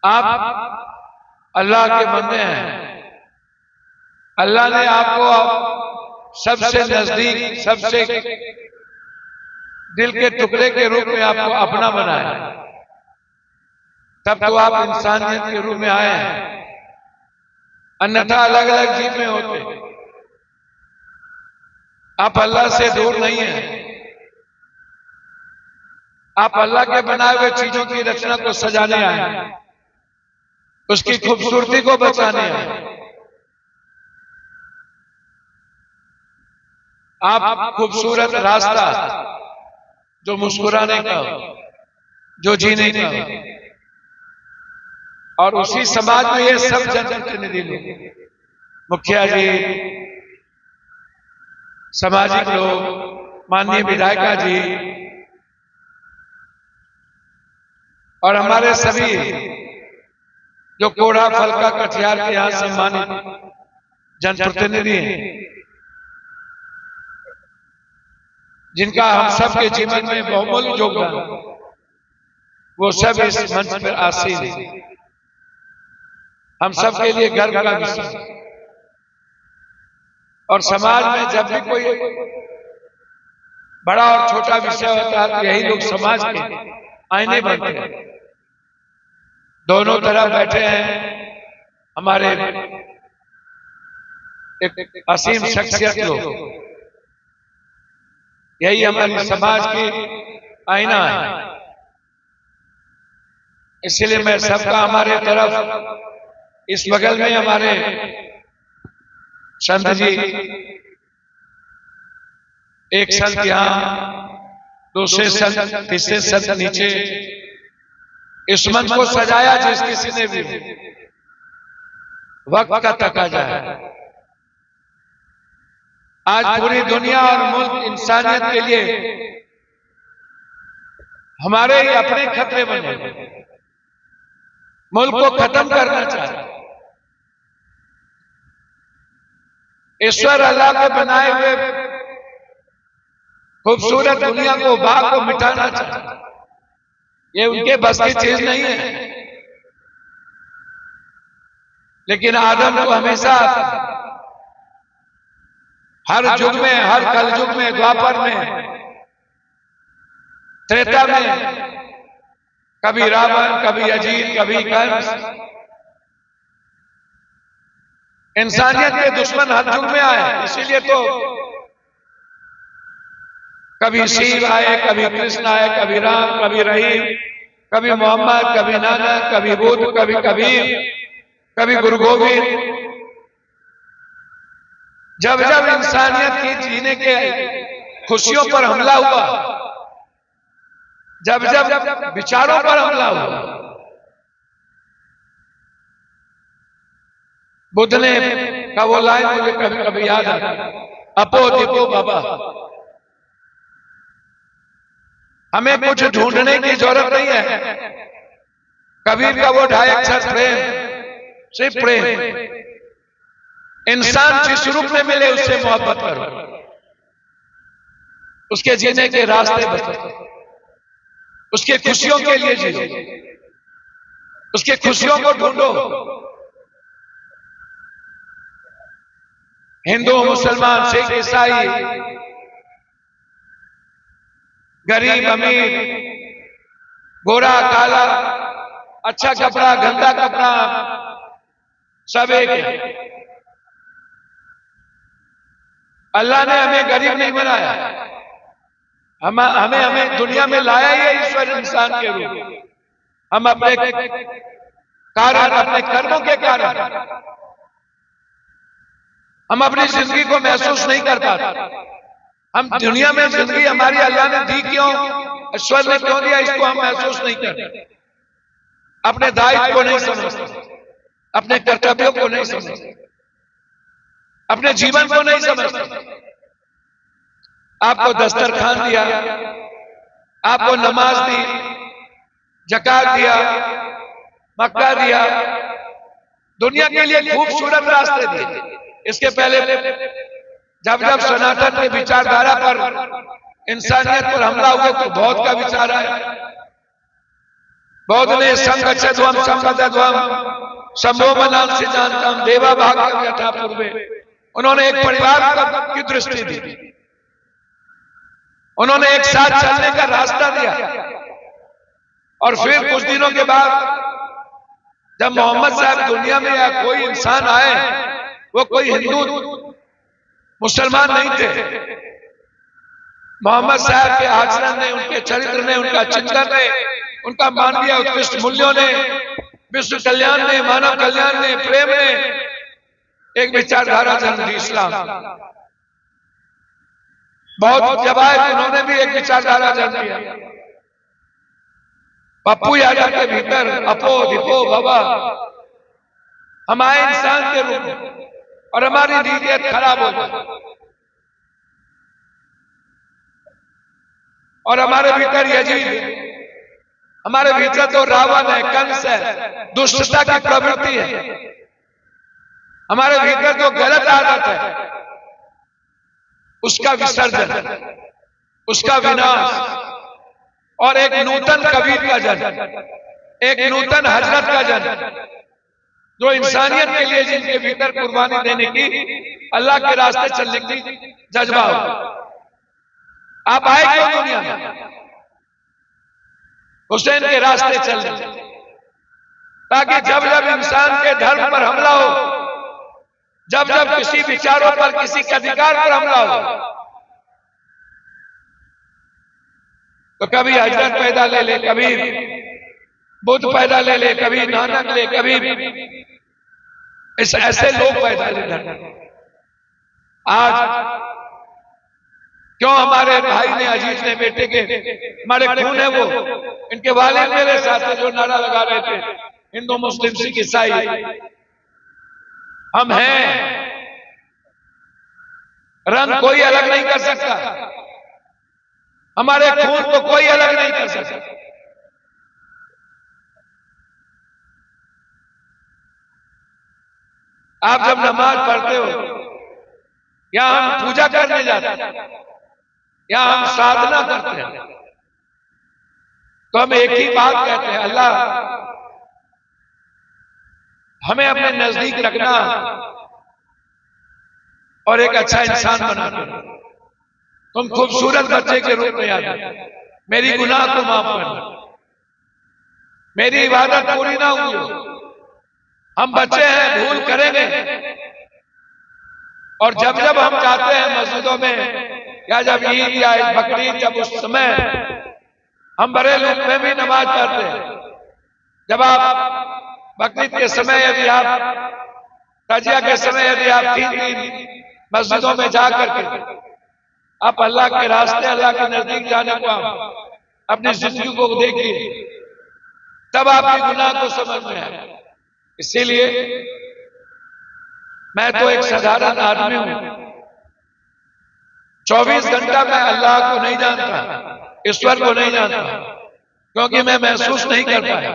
आप अल्लाह के बंदे हैं। अल्लाह ने आपको सबसे नजदीक, सबसे दिल के टुकड़े के रूप में आपको अपना बनाया, तब तो आप इंसानियत के रूप में आए हैं, अन्यथा अलग अलग जीव में होते। आप अल्लाह से दूर नहीं हैं। आप अल्लाह के बनाए हुए चीजों की रचना को सजाने आए हैं, उसकी खूबसूरती को बचाने आए हैं। आप खूबसूरत रास्ता जो मुस्कुराने का हो, जो जीने का हो, और उसी समाज में ये सब जनप्रतिनिधि लोग, मुखिया जी, सामाजिक लोग, माननीय विधायिका जी और हमारे सभी जो कोढ़ा फलका कटिहार के यहां सम्मानित जनप्रतिनिधि हैं, जिनका हम सबके जीवन में बहुमूल्य योगदान, वो सब इस मंच पर आसीन हैं। हम सबके लिए गर्व का विषय। और समाज में जब भी कोई बड़ा और छोटा विषय होता है तो यही लोग समाज के आईने बनते हैं। दोनों तरफ बैठे हैं हमारे एक असीम शख्सियत लोग, यही हमारे समाज की आईना है। इसलिए मैं सबका हमारे तरफ, इस बगल में हमारे संत जी, एक संत यहाँ, दूसरे संत, तीसरे संत नीचे, इस मंच को सजाया जिस किसी ने भी, वक्त का तकाजा है। आज पूरी दुनिया और मुल्क इंसानियत के लिए हमारे ही अपने खतरे बने, मुल्क को खत्म करना चाहते। ईश्वर अल्लाह के बनाए हुए खूबसूरत दुनिया को, बाग को मिटाना चाहते। ये उनके बस की चीज नहीं है। लेकिन आदम को हमेशा हर युग में, हर कलयुग में, द्वापर में, त्रेता में, कभी रावण, कभी अजीत, कभी कंस, इंसानियत के दुश्मन हर युग में आए। इसीलिए तो कभी शिव आए, कभी कृष्ण आए, कभी राम, कभी रहीम, कभी मोहम्मद, कभी नानक, कभी बुद्ध, कभी कबीर, कभी गुरु गोविंद। जब जब इंसानियत की जीने के खुशियों पर हमला हुआ, जब जब विचारों पर हमला हुआ, बुद्ध ने का वो लाइन मुझे कभी कभी याद आता, अपो दिपो बाबा। हमें कुछ ढूंढने की जरूरत नहीं है। कबीर का वो ढाई अक्षर प्रेम, सिर्फ प्रेम। इंसान जिस रूप में मिले उससे मोहब्बत करो, उसके जीने के रास्ते बताओ, उसके खुशियों के लिए जियो, उसके खुशियों को ढूंढो। हिंदू, मुसलमान, सिख, ईसाई, गरीब, अमीर, गोरा, काला, अच्छा कपड़ा, गंदा कपड़ा, सब एक है। अल्लाह ने हमें गरीब नहीं बनाया, हमें हमें दुनिया में लाया ही ईश्वर इंसान के रूप। हम अपने कारण, अपने कर्मों के कारण हम अपनी जिंदगी को महसूस नहीं कर पाते। हम दुनिया में जिंदगी हमारी अल्लाह ने दी क्यों, ईश्वर ने क्यों दिया, इसको हम महसूस नहीं करते। अपने दायित्व को नहीं समझते, अपने कर्तव्यों को नहीं समझते, अपने जीवन को नहीं समझते। आपको दस्तरखान दिया, आपको नमाज दी, ज़कात दिया, मक्का दिया, दुनिया के लिए खूबसूरत रास्ते दिए। इसके पहले जब जब सनातन के विचारधारा पर, इंसानियत पर हमला हुआ तो बहुत का विचार आया, बौद्ध ने संगच्छध्वम संपदध्वम शंभो मनान से जानतम देवा भाग्य यथा पूर्वे। उन्होंने एक परिवार की दृष्टि दी, उन्होंने एक साथ चलने का रास्ता दिया। और फिर कुछ दिनों के बाद जब मोहम्मद साहब दुनिया में या कोई इंसान आए, वो कोई हिंदू मुसलमान नहीं थे। मोहम्मद साहब के आचरण ने, उनके चरित्र ने, उनका चिंतन ने, उनका मानवीय उत्कृष्ट मूल्यों ने, विश्व कल्याण ने, मानव कल्याण ने, प्रेम ने एक विचारधारा जन्म दी, इस्लाम। बहुत जब आए तो उन्होंने भी एक विचारधारा जन्म दिया। पप्पू यादव के भीतर अपो दिपो बाबा, हम आए इंसान के रूप में और हमारी नीयत खराब हो जाए, और हमारे भीतर यजीद है, हमारे भीतर तो रावण है, कंस है, दुष्टता की प्रवृत्ति है, हमारे भीतर तो गलत आदत है, उसका विसर्जन, उसका विनाश, और एक नूतन कबीर का जन्म, एक नूतन हजरत का जन्म, जो इंसानियत के लिए जिनके भीतर कुर्बानी देने की, अल्लाह के रास्ते चलने की जज्बा हो। आप आए क्यों दुनिया में? हुसैन के रास्ते चलने, ताकि जब जब इंसान के धर्म पर हमला हो, जब जब किसी विचारों पर, किसी के अधिकार पर हमला हो, तो कभी हजरत पैदा ले ले, कभी बुद्ध पैदा ले ले, कभी नानक ले, कभी ऐसे लोग पैदा ले। आज क्यों हमारे भाई ने, अजीज ने, बेटे के, हमारे खून है वो, इनके वाले मेरे साथ जो नारा लगा रहे थे, हिंदू मुस्लिम सिख ईसाई हम हैं, रंग कोई अलग नहीं कर सकता, हमारे खून को कोई अलग नहीं कर सकता। आप जब नमाज पढ़ते हो, या हम पूजा करने जाते हैं, या हम साधना करते हैं, तो हम एक ही बात कहते हैं, अल्लाह हमें अपने नजदीक रखना और एक अच्छा इंसान बनाना। तुम खूबसूरत बच्चे के रूप में याद है, मेरी गुनाह को माफ करना, मेरी इबादत पूरी ना हुई हो, हम बच्चे हैं, भूल करेंगे। और जब जब हम जाते हैं मस्जिदों में, या जब ईद या बकरीद, जब उस समय हम बड़े लोग में भी नमाज पढ़ते हैं। जब आप बकरीद के समय, यदि आप ताजिया के समय, यदि आप 3 दिन मस्जिदों में जाकर के आप अल्लाह के रास्ते, अल्लाह के नजदीक जाने को अपनी जिंदगी को देखिए, तब आपके गुनाह को समझ में आए। इसीलिए मैं तो एक साधारण आदमी हूं, 24 घंटा मैं अल्लाह को नहीं जानता, ईश्वर को नहीं जानता, क्योंकि मैं महसूस नहीं कर पाया।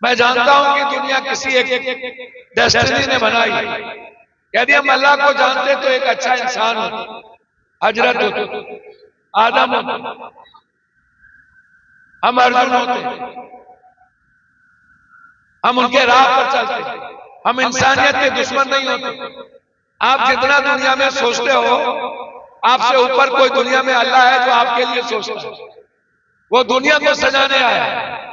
मैं जानता हूं कि दुनिया किसी एक डेस्टिनी ने बनाई। यदि हम अल्लाह को जानते तो एक अच्छा इंसान होता, हजरत होते, आदम होते, हम अर्जुन होते, हम उनके राह पर चलते, हम इंसानियत के दुश्मन नहीं होते। आप जितना दुनिया में सोचते हो, आपसे ऊपर कोई दुनिया में अल्लाह है जो आपके लिए सोचता है, वो दुनिया को सजाने आया है।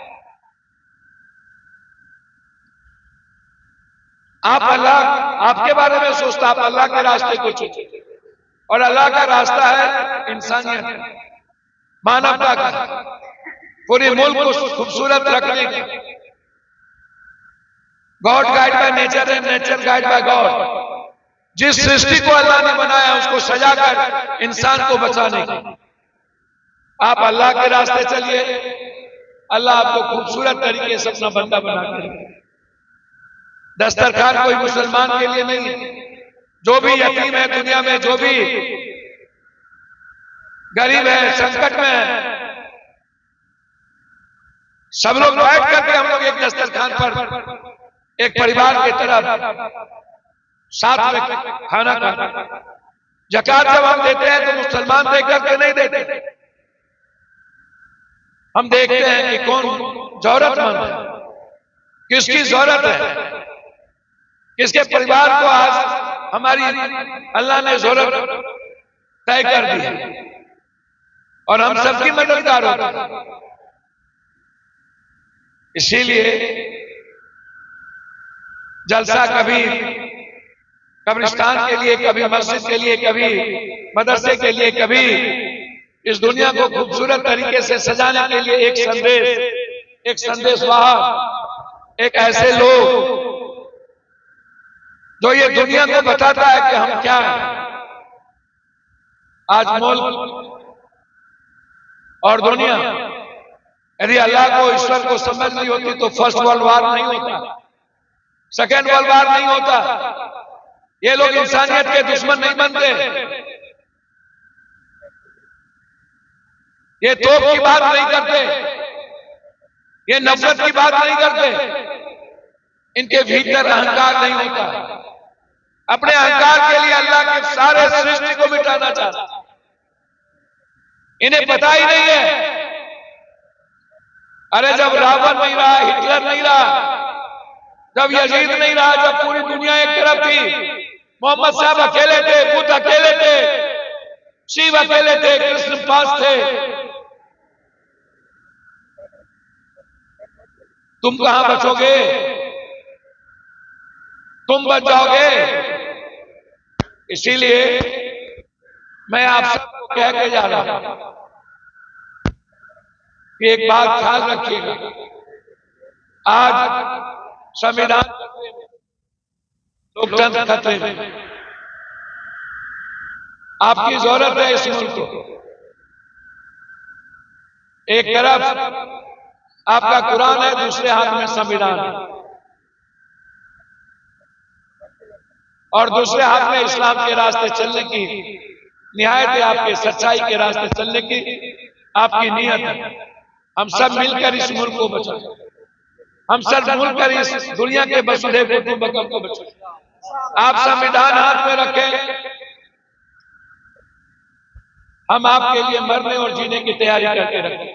आप अल्लाह आपके बारे में सोचता, आप अल्लाह के रास्ते को चुनते, और अल्लाह का रास्ता है इंसानियत, मानवता का, पूरे मुल्क को खूबसूरत रखने का। God guide by nature and nature guide by God. जिस सृष्टि को अल्लाह ने बनाया उसको सजाकर इंसान को बचाने की। आप अल्लाह के रास्ते चलिए, अल्लाह आपको खूबसूरत तरीके से अपना बंदा बना कर। दस्तरखान कोई मुसलमान के लिए नहीं है। जो भी यतीम है दुनिया में, जो भी गरीब है, संकट में है, सब लोग बैठ करके हम लोग एक दस्तरखान पर एक परिवार की तरह साथ में खाना खाते। ज़कात जब हम देते हैं तो मुसलमान दे करके नहीं देते, हम देखते हैं कि कौन जरूरतमंद है, किसकी जरूरत है, किसके परिवार को आज हमारी अल्लाह ने जरूरत तय कर दी है और हम सबकी मददगार होते हैं। इसीलिए जलसा कभी कब्रिस्तान के लिए, कभी मस्जिद के लिए, कभी मदरसे के लिए, कभी इस दुनिया को खूबसूरत तरीके से सजाने के लिए एक संदेशवाहक, एक ऐसे लोग जो ये दुनिया को बताता है कि हम क्या हैं। आज मुल्क और दुनिया यदि अल्लाह को, ईश्वर को समझ नहीं होती तो फर्स्ट वर्ल्ड वार नहीं होता, सेकेंड वर्ल्ड वार नहीं होता, ये लोग इंसानियत के दुश्मन नहीं बनते, ये तोप की बात नहीं करते, ये नफरत की बात नहीं करते, इनके भीतर अहंकार नहीं होता। अपने अहंकार के लिए अल्लाह के सारे सृष्टि को मिटाना चाहता, इन्हें पता ही नहीं है। अरे जब रावण नहीं रहा, हिटलर नहीं रहा, जब यजीद नहीं रहा, जब पूरी दुनिया एक तरफ थी, मोहम्मद साहब अकेले थे, बुद्ध अकेले थे, शिव अकेले थे, कृष्ण पास थे, तुम कहां बचोगे? तुम बच जाओगे। इसीलिए मैं आप सबको कह के जा रहा हूं कि एक बात ख्याल रखिएगा, आज संविधान लोकतंत्र खतरे में, आपकी जरूरत है इस मुल्क को। एक तरफ आपका कुरान है, दूसरे हाथ में संविधान है, और दूसरे हाथ में इस्लाम के रास्ते चलने की निहायत है, आपके सच्चाई के रास्ते चलने की आपकी नीयत है। हम सब मिलकर इस मुल्क को बचाएं, हम सब मिलकर इस दुनिया के वसुधैव कुटुंबकम को बचाएं। आप संविधान हाथ में रखें, हम आपके लिए मरने और जीने की तैयारी करके रखें।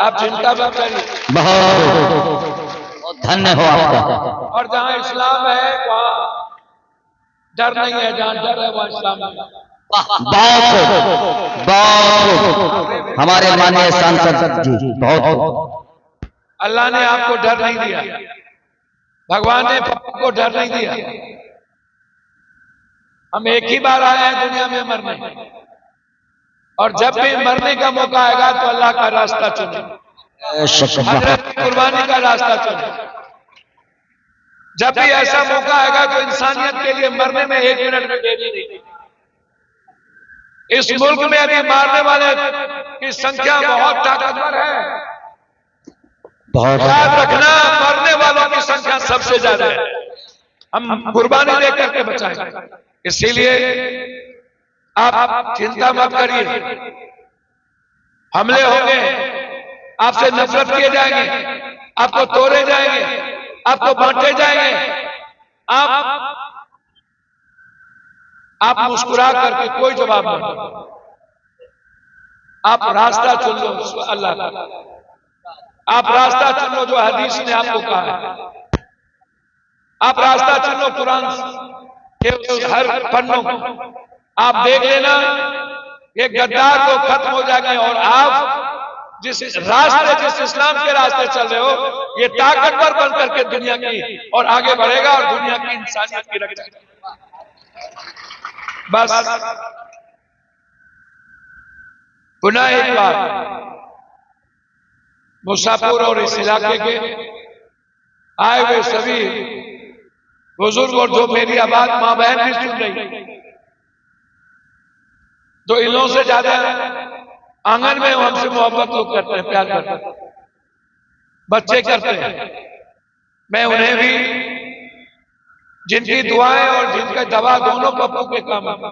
आप चिंता मत करिए, बहुत धन्य हो आपका। और जहां इस्लाम है वहां डर नहीं है, जहां डर है वहां इस्लाम नहीं है। बहुत हमारे माननीय सांसद जी, बहुत। अल्लाह ने आपको डर नहीं दिया, भगवान ने आपको डर नहीं दिया। हम एक ही बार आए हैं दुनिया में मरने, और जब भी मरने का मौका आएगा तो अल्लाह का रास्ता चुने, हजरत की कुर्बानी का रास्ता चुने। जब भी ऐसा मौका आएगा तो इंसानियत के लिए मरने में एक मिनट में देरी नहीं। इस मुल्क में अभी मारने वाले की संख्या बहुत ताकतवर है, बहुत। याद रखना, मरने वालों की संख्या सबसे ज्यादा है। हम कुर्बानी देकर के बचाएंगे। इसीलिए आप चिंता मत करिए, हमले होंगे, आपसे नफरत किए जाएंगे, आपको तोड़े जाएंगे, आपको बांटे जाएंगे। आप मुस्कुरा करके कोई जवाब न दो, आप रास्ता चुन लो अल्लाह का, आप रास्ता चुन लो जो हदीस ने आपको कहा है, आप रास्ता चुन लो कुरान के हर पन्नों को। आप देख लेना, ये गद्दार को खत्म हो जाएंगे, और आप जिस रास्ते, जिस इस्लाम के रास्ते चल रहे हो, ये ताकतवर बनकर के दुनिया की और आगे बढ़ेगा और दुनिया की इंसानियत की रक्षा करेगा। बस पुनः एक बार मुसाफिर और इस इलाके के आए हुए सभी बुजुर्ग, और जो मेरी आवाज मां बहन भी सुन रही, जो इन लोगों से ज्यादा आंगन में हमसे मोहब्बत लोग करते हैं, प्यार करते हैं, बच्चे करते हैं, मैं उन्हें भी, जिनकी दुआएं और जिनका दवा दोनों पप्पू के काम है,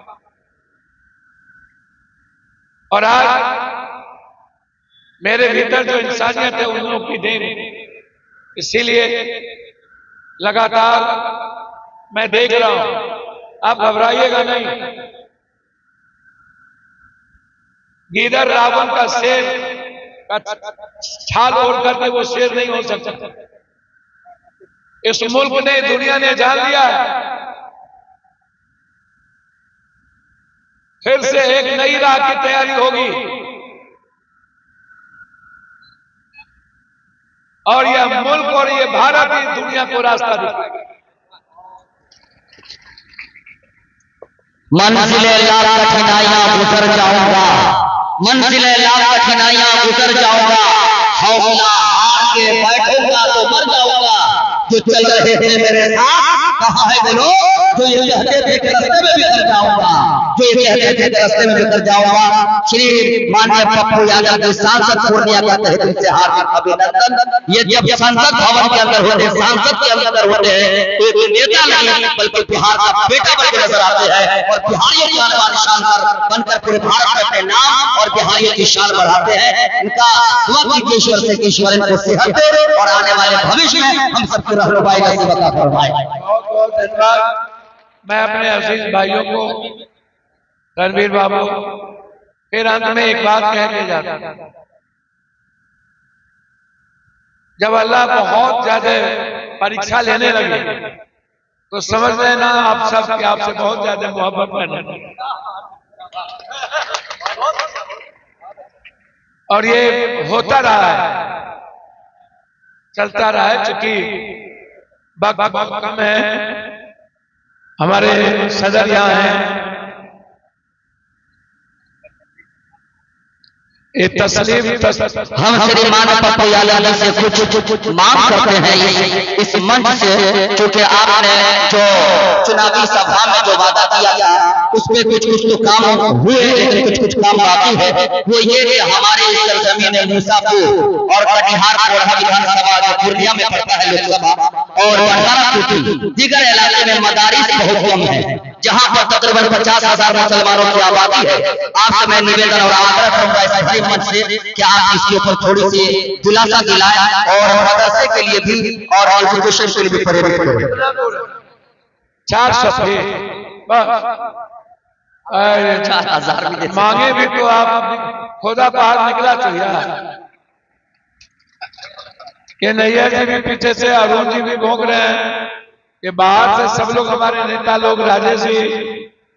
और आज मेरे भीतर जो इंसानियत है उन लोगों की देन, इसीलिए लगातार मैं देख रहा हूं, आप घबराइएगा नहीं। गीदड़ रावण का शेर छाल ओढ़ करके वो शेर नहीं हो सकता। इस मुल्क ने, दुनिया ने जान लिया फिर से एक नई राह की तैयारी होगी और यह मुल्क और ये भारत ही दुनिया को रास्ता दिखाएगा। मंजिले लाख कठिनाइयां गुजर जाऊंगा, मंजिले लाख कठिनाइयां गुजर जाऊंगा, हौसला हार के बैठूंगा तो मर जाऊंगा। जो चल रहे थे मेरे साथ कहाँ है वो लोग जो ये कहते थे कि रास्ते में बिखर जाऊंगा, जो ये कहते थे कि रास्ते में बिखर जाऊंगा। श्री माननीय पप्पू यादव जी सांसद पूर्णिया का तहे दिल से हार्दिक अभिनंदन। ये जब संसद भवन के अंदर होते, सांसद के अंदर होते हैं तो एक नेता नहीं बल्कि बिहार का बेटा बन के नजर आते हैं और बिहारियों की आने वाली शान बनकर पूरे भारत में अपने नाम और बिहारियों की शान बढ़ाते हैं। इनका दुआ कीजिए ईश्वर से कि ईश्वर इनको सेहत दे और आने वाले भविष्य में हम सबको रहनुमाई नसीब अता फरमाए। बहुत बहुत धन्यवाद। मैं अपने अजीज भाइयों को, रणवीर बाबू, फिर अंत में एक बात कह के जाता हूं। जब अल्लाह बहुत ज्यादा परीक्षा लेने लगे तो समझ लेना आप सब कि आपसे बहुत ज्यादा मोहब्बत करने लगे और ये होता रहा है, चलता रहा है। चूंकि वक्त बहुत कम है, हमारे सदर यहाँ हैं, हम श्री माननीय पप्पू यादव जी से कुछ मांग करते हैं इस मंच से, क्योंकि आपने जो चुनावी सभा में जो वादा किया था उसमें कुछ तो काम हुए लेकिन कुछ काम बाकी है। वो ये कि हमारे इस सरजमीन मूसापुर और कटिहार कोढ़ा विधानसभा जो पूर्णिया में पड़ता है लोकसभा और बंजारा दीगर इलाके में मदारिस बहुत कम है, जहाँ पर तकरीबन 50,000 मुसलमानों की आबादी है। आपसे मैं निवेदन और आग्रह करूंगा इस भाई मंच से कि आप इसके ऊपर थोड़ी सी दिलासा दिलाएं और मदरसे के लिए भी और एजुकेशन के लिए भी प्रेरित करें। 4,000 मांगे भी तो आप खुदा बाहर निकला चाहिए। ये नैयर जी भी पीछे से, अरुण जी भी भोग रहे हैं, ये बाहर से सब लोग हमारे नेता लोग, राजेश जी,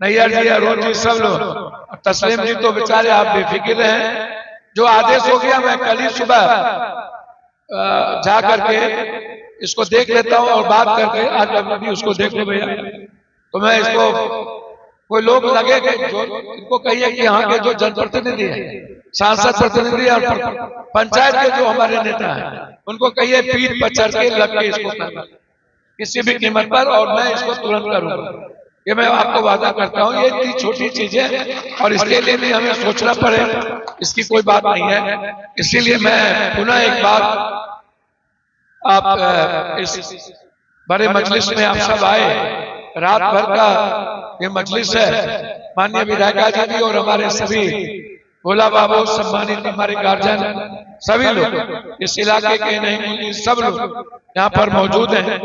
नैयर जी, अरुण जी, सब लोग। तस्लीम जी तो बेचारे आप बेफिक्र हैं। जो आदेश हो गया मैं कल ही सुबह जा करके इसको देख लेता हूं और बात करके आज अभी उसको देख लो भैया। तो मैं इसको, कोई लोग लगे कि जो इनको कहिए कि यहाँ के जो जनप्रतिनिधि है, सांसद प्रतिनिधि और पंचायत के जो हमारे नेता हैं, उनको कहिए पीठ पर चढ़ के लग के इसको करना किसी भी कीमत पर, और मैं इसको तुरंत करूंगा। ये मैं आपको वादा करता हूँ। ये इतनी छोटी चीजें और इसके लिए भी हमें सोचना पड़े, इसकी कोई बात नहीं है। इसीलिए मैं पुनः एक बात, आप इस बड़े मजलिस में आप सब आए, रात भर का ये मजलिस है। माननीय विधायिका जी भी और हमारे सभी भोला बाबू, सम्मानित हमारे गार्जियन, सभी लोग इस इलाके के नहीं, सब लोग यहाँ पर मौजूद हैं।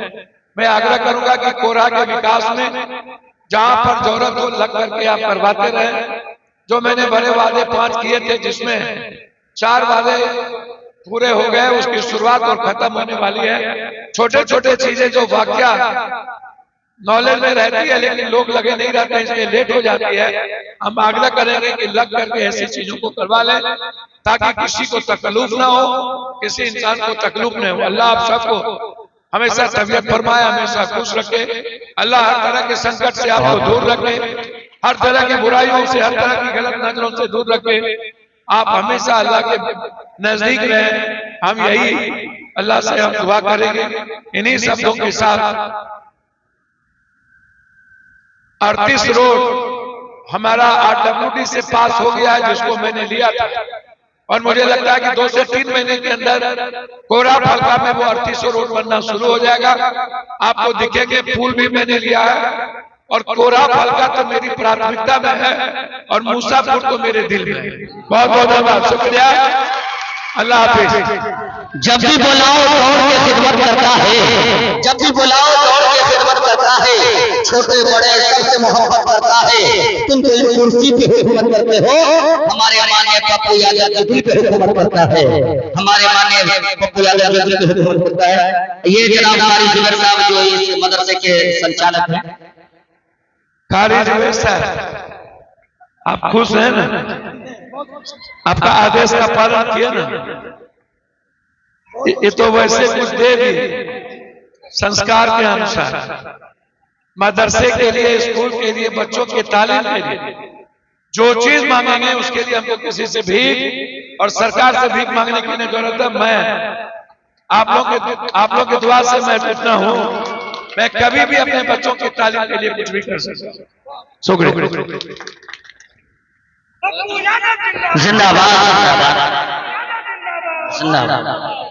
मैं आग्रह करूंगा कि कोरहा के विकास में जहां पर जरूरत हो लग करके आप करवाते रहे। जो मैंने बड़े वादे 5 किए थे, जिसमें 4 वादे पूरे हो गए, उसकी शुरुआत और खत्म होने वाली है। छोटे छोटे चीजें जो वाकया नॉलेज में रहती है लेकिन लोग लगे नहीं रहते, इसलिए लेट हो जाती है। हम आग्रह करेंगे कि लग करके ऐसी चीजों को करवा लें ताकि किसी को तकलीफ ना हो, किसी इंसान को तकलीफ नहीं हो। अल्लाह आप सबको हमेशा तबीयत फरमाए, हमेशा खुश रखे। अल्लाह हर तरह के संकट से आपको दूर रखे, हर तरह की बुराइयों से, हर तरह की गलत नजरों से दूर रखे। आप हमेशा अल्लाह के नजदीक रहें। हम यही अल्लाह से हम दुआ करेंगे। इन्हीं शब्दों के साथ 38 रोड हमारा RWD से पास हो गया है, जिसको मैंने लिया था, और मुझे लगता है कि 2 से 3 महीने के अंदर कोरहा फलका में वो 38 रोड बनना शुरू हो जाएगा। आपको दिखेंगे पुल भी मैंने लिया है, और कोरहा फलका तो मेरी प्राथमिकता में है और मूसापुर तो मेरे दिल में है। बहुत बहुत धन्यवाद, शुक्रिया, अल्लाह हाफिज। जब भी बुलाओ दौड़ के खिदमत करता है, जब भी बुलाओ दौड़ के खिदमत करता है। छोटे बड़े सबसे मोहब्बत करता है। तुम तो इस कुर्सी पे हुकूमत करते हो, हमारे माननीय पप्पू यादव के दिल पे हुकूमत करता है। हमारे माननीय पप्पू यादव के दिल पे हुकूमत करता है। ये जनाब कारी जुबैर साहब जो इस मदरसे के संचालक हैं। कारी जुबैर साहब, आप खुश हैं ना? आपका आदेश का पालन किया ना? ये तो वैसे कुछ दे दी संस्कार के अनुसार, मदरसे के लिए, स्कूल के लिए, बच्चों के तालीम के लिए जो चीज मांगेंगे उसके लिए हमको किसी से भीख और सरकार से भीख मांगने की नहीं जरूरत है। मैं आप लोग की दुआ से मैं इतना हूं, मैं कभी भी अपने बच्चों की तालीम के लिए कुछ भी कर सकता हूं। शुक्रिया। जिंदाबाद जिंदाबाद जिंदाबाद।